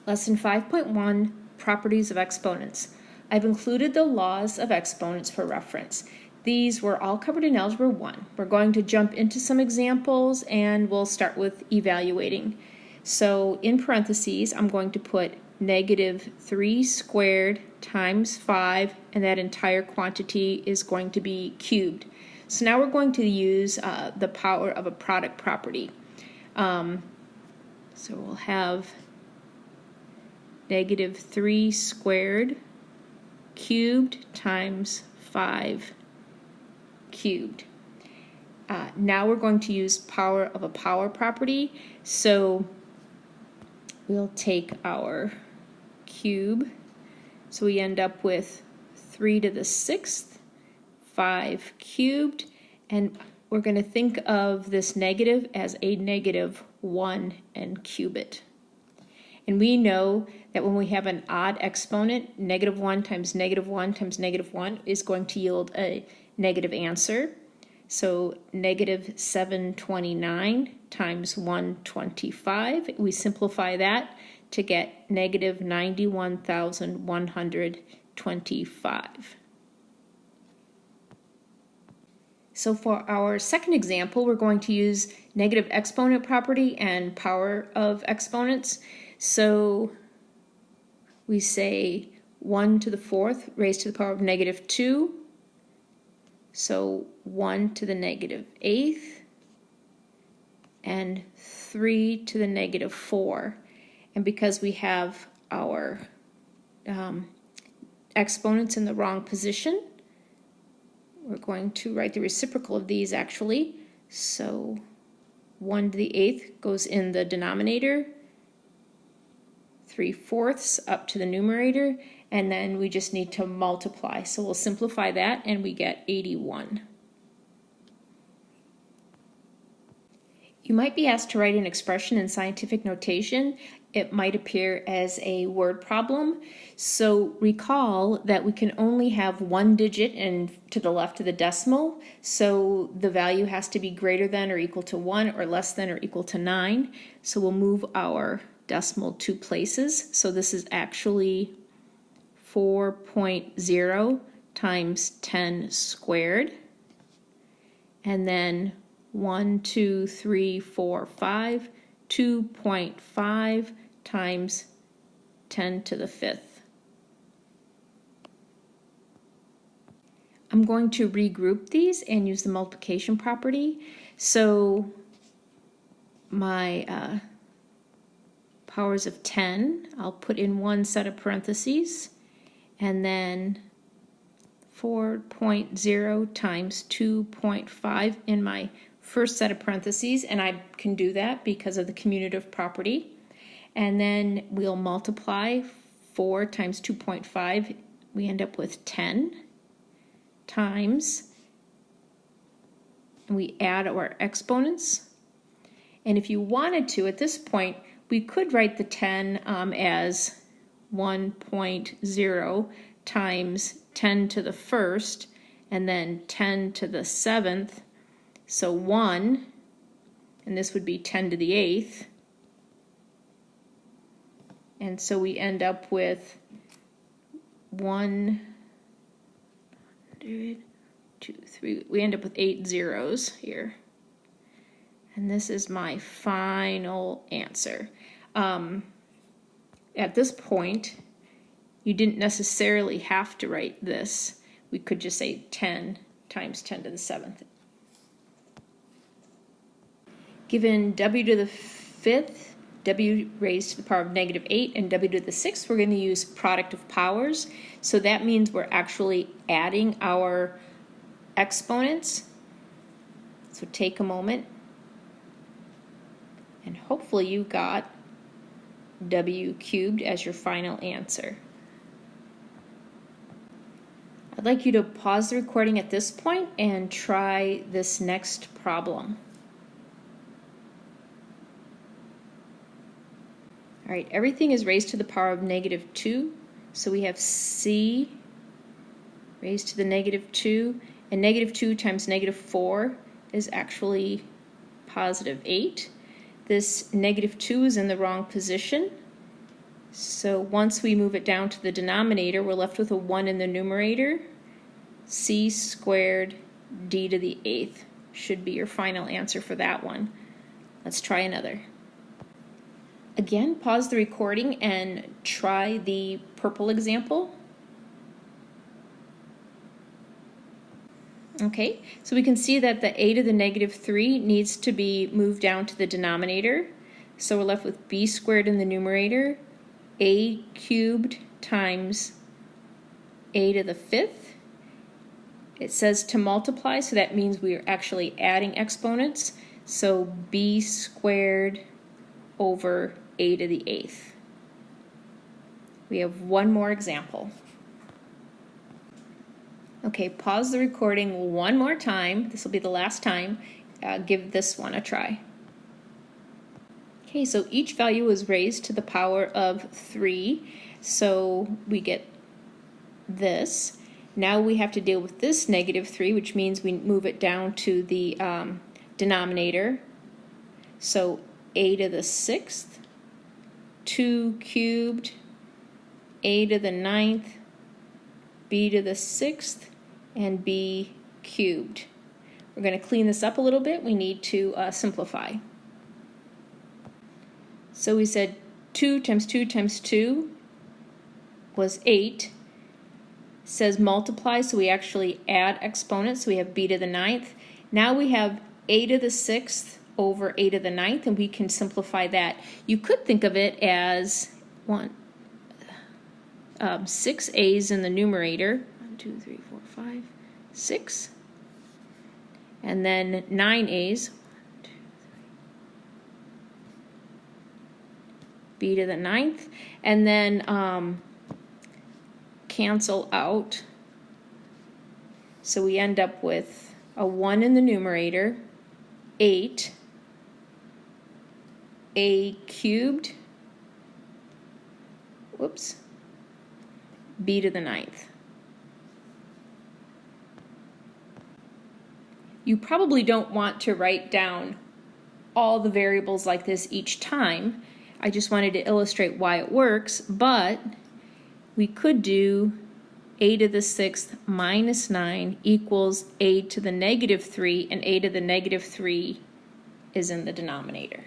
Lesson 5.1, Properties of Exponents. I've included the laws of exponents for reference. These were all covered in Algebra 1. We're going to jump into some examples and we'll start with evaluating. So in parentheses, I'm going to put negative 3 squared times 5, and that entire quantity is going to be cubed. So now we're going to use the power of a product property. So we'll have negative 3 squared cubed times 5 cubed. Now we're going to use power of a power property. So we'll take our cube. So we end up with 3 to the 6th, 5 cubed, and we're going to think of this negative as a negative 1 and cube it. And we know that when we have an odd exponent, negative 1 times negative 1 times negative 1 is going to yield a negative answer. So negative 729 times 125, we simplify that to get negative 91,125. So for our second example, we're going to use negative exponent property and power of exponents. So we say 1 to the 4th raised to the power of negative 2. So 1 to the negative 8th and 3 to the negative 4. And because we have our exponents in the wrong position, we're going to write the reciprocal of these actually. So 1 to the 8th goes in the denominator, 3/4 up to the numerator, and then we just need to multiply. So we'll simplify that and we get 81. You might be asked to write an expression in scientific notation. It might appear as a word problem. So recall that we can only have one digit and to the left of the decimal. So the value has to be greater than or equal to 1 or less than or equal to 9. So we'll move our decimal 2 places. So this is actually 4.0 times 10 squared. And then 1, 2, 3, 4, 5, 2.5 times 10 to the 5th. I'm going to regroup these and use the multiplication property. So my powers of 10, I'll put in one set of parentheses, and then 4.0 times 2.5 in my first set of parentheses, and I can do that because of the commutative property. And then we'll multiply 4 times 2.5, we end up with 10 times, and we add our exponents. And if you wanted to, at this point, we could write the 10 as 1.0 times 10 to the 1st, and then 10 to the 7th, so 1, and this would be 10 to the 8th. And so we end up with 1, 2, 3, we end up with 8 zeros here. And this is my final answer. At this point, you didn't necessarily have to write this. We could just say 10 times 10 to the 7th. Given w to the 5th, w raised to the power of negative 8, and w to the 6th, we're going to use product of powers. So that means we're actually adding our exponents. So take a moment, and hopefully you got w cubed as your final answer. I'd like you to pause the recording at this point and try this next problem. All right, everything is raised to the power of negative 2. So we have c raised to the negative 2, and negative 2 times negative 4 is actually positive 8. This negative 2 is in the wrong position, So once we move it down to the denominator, we're left with a 1 in the numerator. C squared d to the 8th should be your final answer for that one. Let's try another. Again, pause the recording and try the purple example. Okay, so we can see that the a to the negative 3 needs to be moved down to the denominator. So we're left with b squared in the numerator, a cubed times a to the 5th. It says to multiply, so that means we are actually adding exponents. So b squared over a to the 8th. We have one more example. Okay, pause the recording one more time. This will be the last time. Give this one a try. Okay, so each value is raised to the power of 3. So we get this. Now we have to deal with this negative 3, which means we move it down to the denominator. So a to the 6th, 2 cubed, a to the 9th, b to the 6th, and b cubed. We're going to clean this up a little bit. We need to simplify. So we said 2 times 2 times 2 was 8. It says multiply, so we actually add exponents. So we have b to the 9th. Now we have a to the 6th over a to the 9th, and we can simplify that. You could think of it as 6 a's in the numerator. 1, 2, 3, 4, 5, 6. And then 9 a's. 1, 2, 3. B to the 9th. And then cancel out. So we end up with a 1 in the numerator, 8, a cubed, whoops, b to the 9th. You probably don't want to write down all the variables like this each time. I just wanted to illustrate why it works, but we could do a to the 6th minus 9 equals a to the negative 3, and a to the negative 3 is in the denominator.